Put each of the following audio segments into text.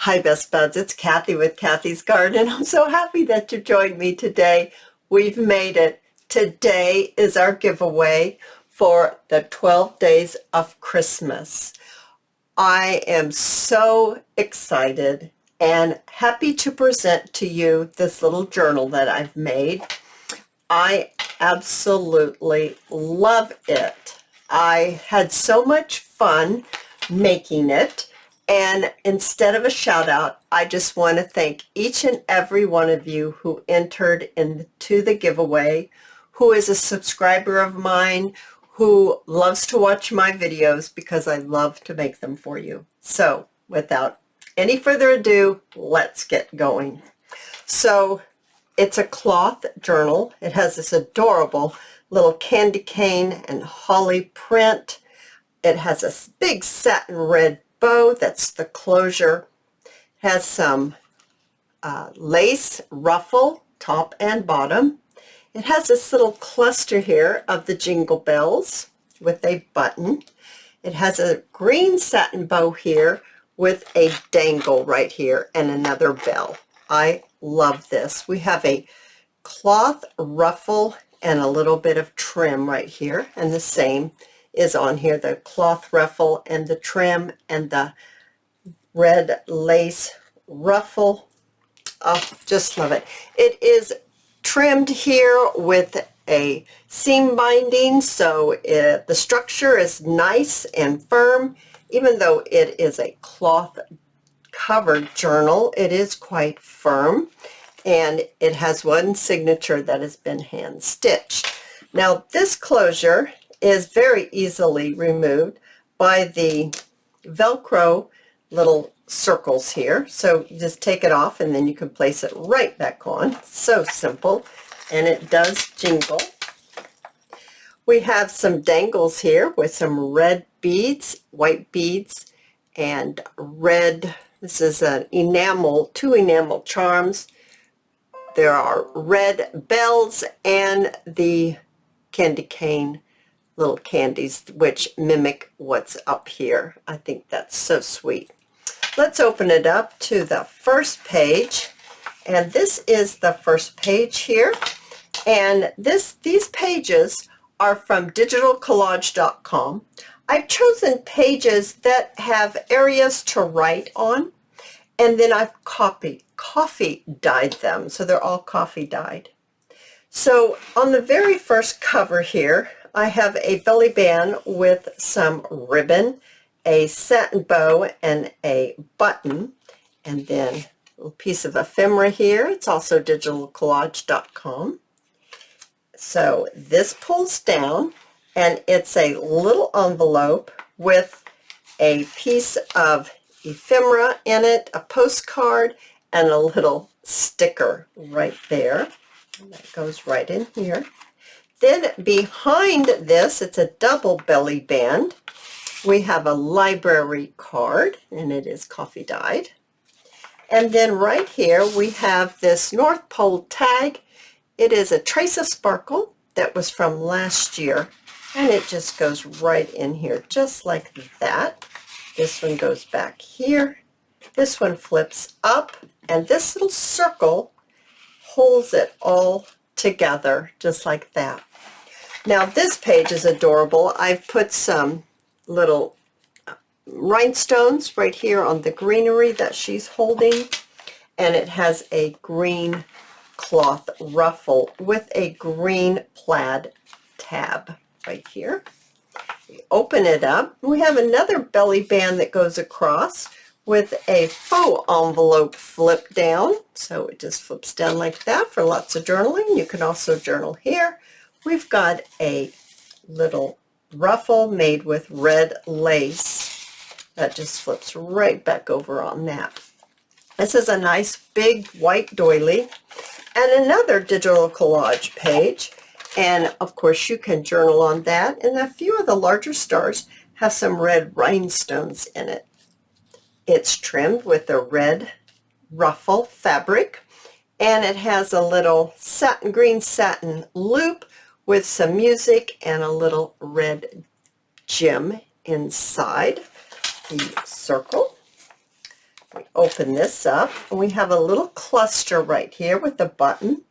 Hi, Best Buds. It's Cathy with Cathy's Garden. I'm so happy that you joined me today. We've made it. Today is our giveaway for the 12 Days of Christmas. I am so excited and happy to present to you this little journal that I've made. I absolutely love it. I had so much fun making it. And instead of a shout out, I just want to thank each and every one of you who entered into the giveaway, who is a subscriber of mine, who loves to watch my videos because I love to make them for you. So without any further ado, let's get going. So it's a cloth journal. It has this adorable little candy cane and holly print. It has a big satin red bow. That's the closure. Has some lace ruffle, top and bottom. It has this little cluster here of the jingle bells with a button. It has a green satin bow here with a dangle right here and another bell. I love this. We have a cloth ruffle and a little bit of trim right here, and the same is on here, the cloth ruffle and the trim and the red lace ruffle. Oh, just love it. It is trimmed here with a seam binding, so the structure is nice and firm. Even though it is a cloth covered journal, it is quite firm, and it has one signature that has been hand stitched. Now this closure is very easily removed by the Velcro little circles here. So you just take it off and then you can place it right back on. So simple, and it does jingle. We have some dangles here with some red beads, white beads, and red. This is an enamel, two enamel charms. There are red bells and the candy cane little candies which mimic what's up here. I think that's so sweet. Let's open it up to the first page, and this is the first page here, and these pages are from digitalcollage.com. I've chosen pages that have areas to write on, and then I've coffee dyed them, so they're all coffee dyed. So on the very first cover here, I have a belly band with some ribbon, a satin bow, and a button, and then a little piece of ephemera here. It's also digitalcollage.com. So this pulls down, and it's a little envelope with a piece of ephemera in it, a postcard, and a little sticker right there. And that goes right in here. Then behind this, it's a double belly band. We have a library card, and it is coffee dyed. And then right here we have this North Pole tag. It is a Trace of Sparkle that was from last year, and it just goes right in here just like that. This one goes back here. This one flips up, and this little circle holds it all together just like that. Now this page is adorable. I've put some little rhinestones right here on the greenery that she's holding, and it has a green cloth ruffle with a green plaid tab right here. We open it up. We have another belly band that goes across with a faux envelope flip down. So it just flips down like that for lots of journaling. You can also journal here. We've got a little ruffle made with red lace that just flips right back over on that. This is a nice big white doily and another digital collage page. And of course you can journal on that. And a few of the larger stars have some red rhinestones in it. It's trimmed with a red ruffle fabric, and it has a little green satin loop with some music and a little red gem inside the circle. We open this up, and we have a little cluster right here with a button.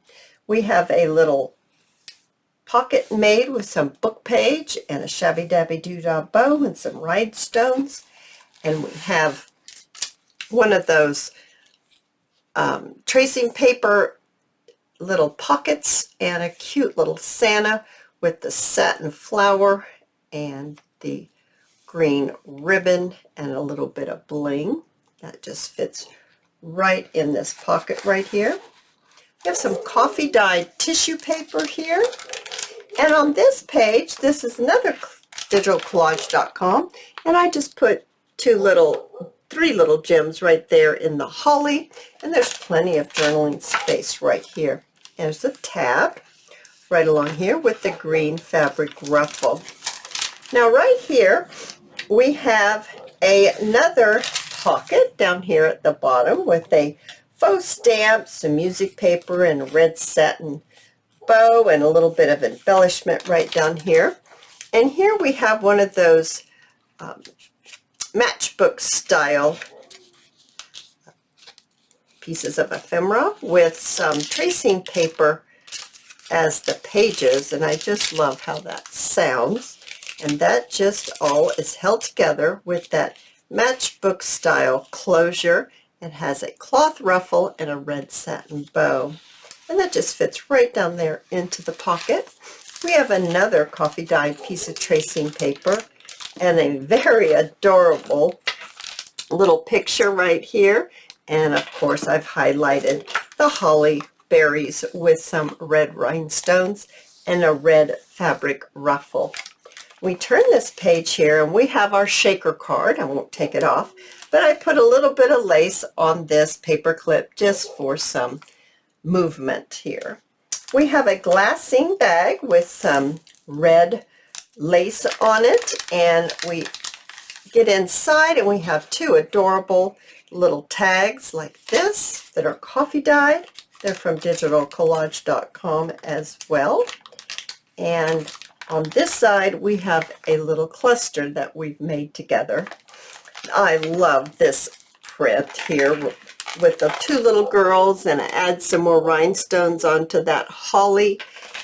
We have a little pocket made with some book page and a shabby dabby doodah bow and some rhinestones. And we have one of those tracing paper little pockets and a cute little Santa with the satin flower and the green ribbon and a little bit of bling. That just fits right in this pocket right here. We have some coffee dyed tissue paper here. And on this page, this is another digitalcollage.com, and I just put three little gems right there in the holly, and there's plenty of journaling space right here. There's a tab right along here with the green fabric ruffle. Now right here, we have another pocket down here at the bottom with a faux stamp, some music paper, and a red satin bow and a little bit of embellishment right down here. And here we have one of those matchbook style pieces of ephemera with some tracing paper as the pages, and I just love how that sounds. And that just all is held together with that matchbook style closure. It has a cloth ruffle and a red satin bow. And that just fits right down there into the pocket. We have another coffee dyed piece of tracing paper and a very adorable little picture right here. And of course, I've highlighted the holly berries with some red rhinestones and a red fabric ruffle. We turn this page here and we have our shaker card. I won't take it off, but I put a little bit of lace on this paper clip just for some movement here. We have a glassine bag with some red lace on it, and we get inside and we have two adorable little tags like this that are coffee dyed. They're from digitalcollage.com as well. And on this side we have a little cluster that we've made together. I love this print here with the two little girls, and I add some more rhinestones onto that holly,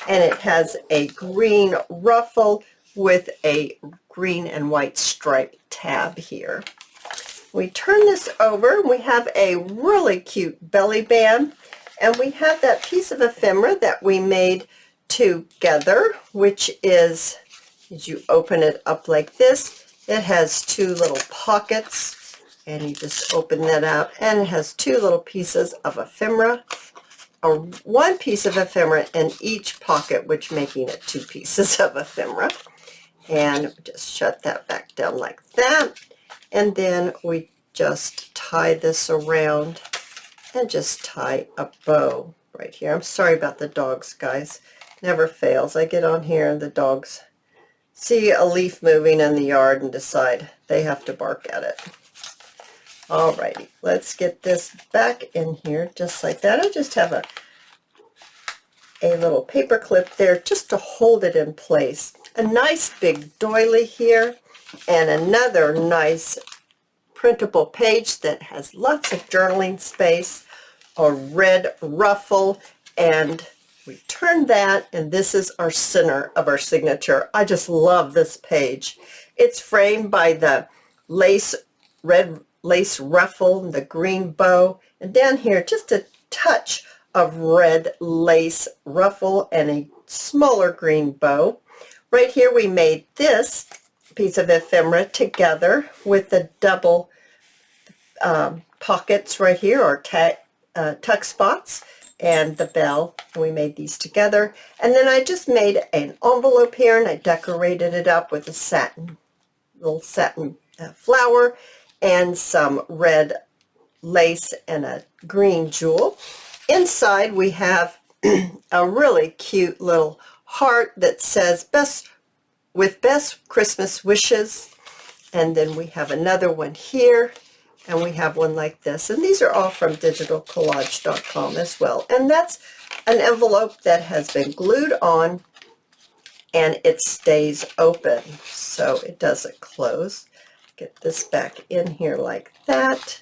and it has a green ruffle with a green and white striped tab here. We turn this over and we have a really cute belly band, and we have that piece of ephemera that we made together, which is, as you open it up like this, it has two little pockets, and you just open that out, and it has two little pieces of ephemera, or one piece of ephemera in each pocket, which making it two pieces of ephemera. And just shut that back down like that, and then we just tie this around and just tie a bow right here. I'm sorry about the dogs, guys. Never fails. I get on here and the dogs see a leaf moving in the yard and decide they have to bark at it. Alrighty, let's get this back in here just like that. I just have a little paper clip there just to hold it in place. A nice big doily here, and another nice printable page that has lots of journaling space, a red ruffle, and we turn that, and this is our center of our signature. I just love this page. It's framed by the red lace ruffle and the green bow, and down here just a touch of red lace ruffle and a smaller green bow. Right here we made this piece of ephemera together with the double pockets right here, or tuck spots, and the bell. We made these together, and then I just made an envelope here, and I decorated it up with a little satin flower and some red lace and a green jewel. Inside we have a really cute little heart that says best Christmas wishes, and then we have another one here, and we have one like this, and these are all from digitalcollage.com as well. And that's an envelope that has been glued on, and it stays open, so it doesn't close. Get this back in here like that,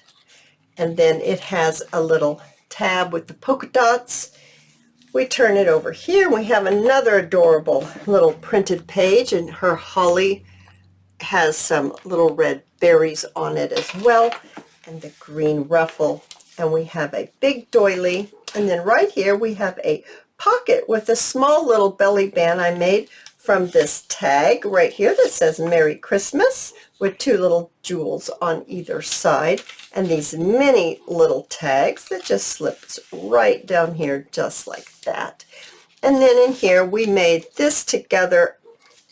and then it has a little tab with the polka dots. We turn it over here, and we have another adorable little printed page, and her holly has some little red berries on it as well, and the green ruffle. And we have a big doily, and then right here we have a pocket with a small little belly band I made from this tag right here that says Merry Christmas, with two little jewels on either side, and these mini little tags that just slips right down here just like that. And then in here we made this together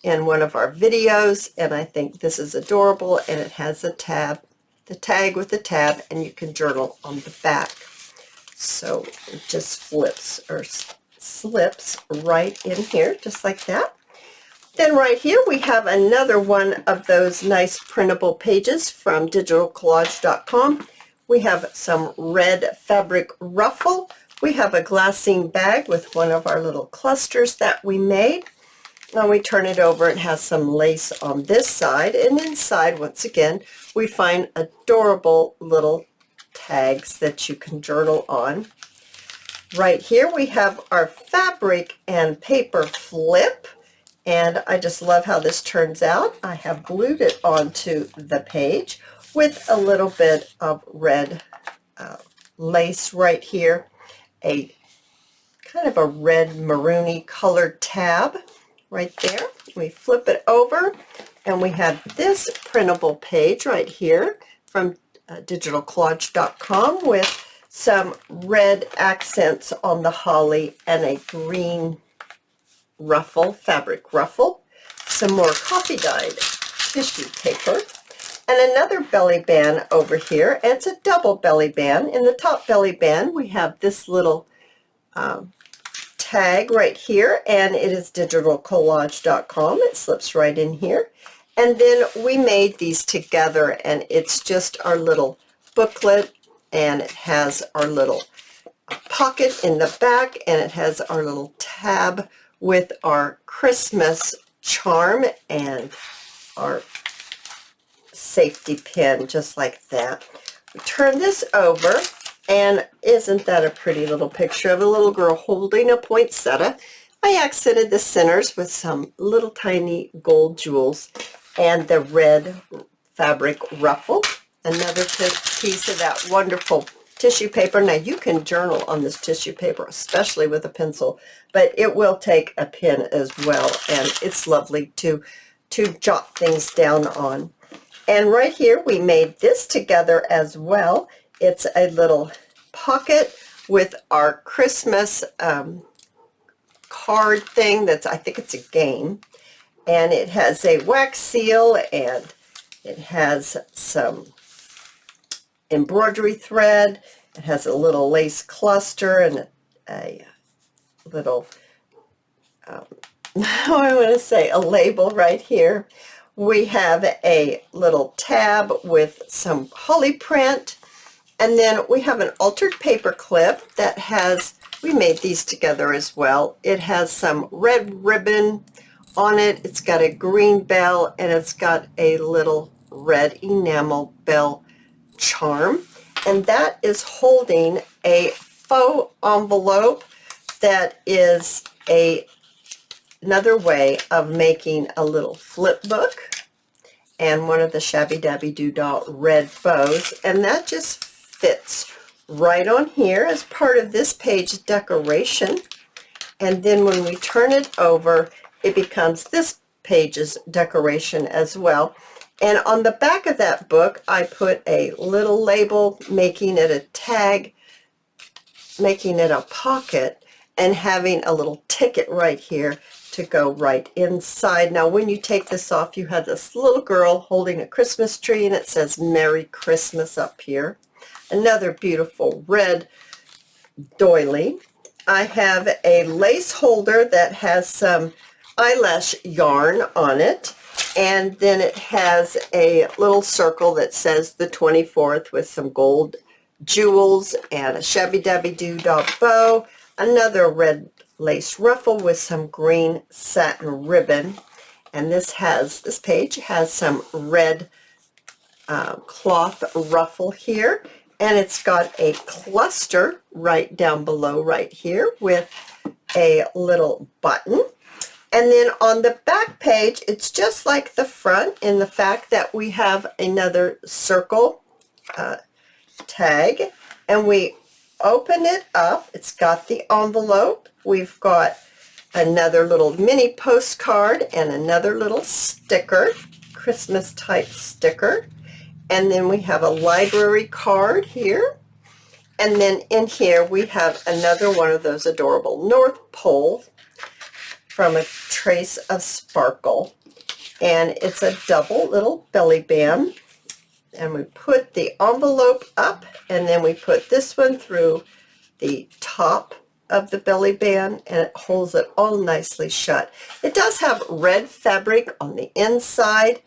in one of our videos, and I think this is adorable, and it has a tab, the tag with the tab, and you can journal on the back. So it just flips or slips right in here just like that. Then right here we have another one of those nice printable pages from digitalcollage.com. We have some red fabric ruffle. We have a glassine bag with one of our little clusters that we made. Now we turn it over, it has some lace on this side, and inside once again we find adorable little tags that you can journal on. Right here we have our fabric and paper flip, and I just love how this turns out. I have glued it onto the page with a little bit of red lace right here, a kind of a red maroony colored tab right there. We flip it over, and we have this printable page right here from digitalcollage.com with some red accents on the holly and a green ruffle, fabric ruffle, some more coffee dyed tissue paper, and another belly band over here. And it's a double belly band. In the top belly band we have this little tag right here, and it is digitalcollage.com. It slips right in here. And then we made these together, and it's just our little booklet, and it has our little pocket in the back, and it has our little tab with our Christmas charm and our safety pin just like that. We turn this over, and isn't that a pretty little picture of a little girl holding a poinsettia? I accented the centers with some little tiny gold jewels and the red fabric ruffle. Another piece of that wonderful tissue paper. Now you can journal on this tissue paper, especially with a pencil, but it will take a pen as well, and it's lovely to jot things down on. And right here we made this together as well. It's a little pocket with our Christmas card thing that's, I think it's a game, and it has a wax seal, and it has some embroidery thread. It has a little lace cluster and a little, I want to say a label right here. We have a little tab with some holly print, and then we have an altered paper clip that has, we made these together as well. It has some red ribbon on it. It's got a green bell, and it's got a little red enamel bell charm, and that is holding a faux envelope that is another way of making a little flip book and one of the Shabby Dabby Doodah red bows, and that just fits right on here as part of this page decoration. And then when we turn it over, it becomes this page's decoration as well. And on the back of that book, I put a little label, making it a tag, making it a pocket, and having a little ticket right here to go right inside. Now, when you take this off, you have this little girl holding a Christmas tree, and it says Merry Christmas up here. Another beautiful red doily. I have a lace holder that has some eyelash yarn on it, and then it has a little circle that says the 24th with some gold jewels and a Shabby Dabby Doodah bow, another red lace ruffle with some green satin ribbon, and this page has some red cloth ruffle here, and it's got a cluster right down below right here with a little button. And then on the back page, it's just like the front in the fact that we have another circle tag, and we open it up. It's got the envelope. We've got another little mini postcard and another little sticker, Christmas type sticker. And then we have a library card here. And then in here we have another one of those adorable North Pole from a Trace of Sparkle. And it's a double little belly band. And we put the envelope up, and then we put this one through the top of the belly band, and it holds it all nicely shut. It does have red fabric on the inside,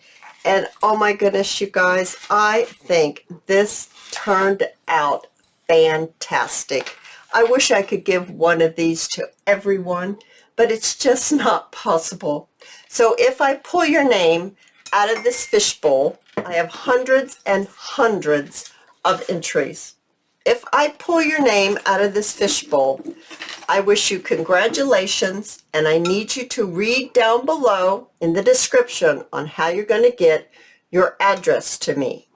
and oh my goodness, you guys, I think this turned out fantastic. I wish I could give one of these to everyone, but it's just not possible. So if I pull your name out of this fishbowl, I have hundreds and hundreds of entries. If I pull your name out of this fishbowl, I wish you congratulations, and I need you to read down below in the description on how you're going to get your address to me.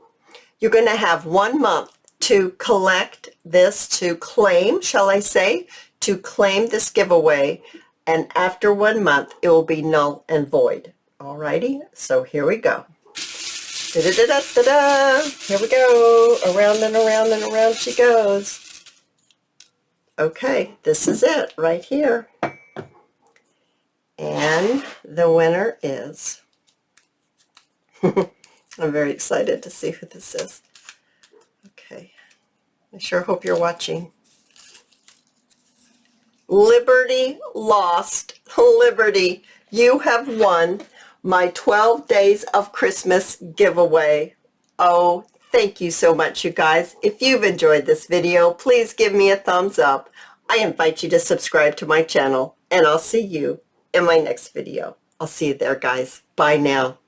You're going to have 1 month to collect this, to claim, shall I say, to claim this giveaway, and after 1 month, it will be null and void. Alrighty, so here we go. Da-da-da-da-da-da. Here we go. Around and around and around she goes. Okay, this is it right here. And the winner is... I'm very excited to see who this is. Okay, I sure hope you're watching. Liberty Lost. Liberty, you have won my 12 Days of Christmas giveaway. Oh, thank you so much, you guys. If you've enjoyed this video, please give me a thumbs up. I invite you to subscribe to my channel, and I'll see you in my next video. I'll see you there, guys. Bye now.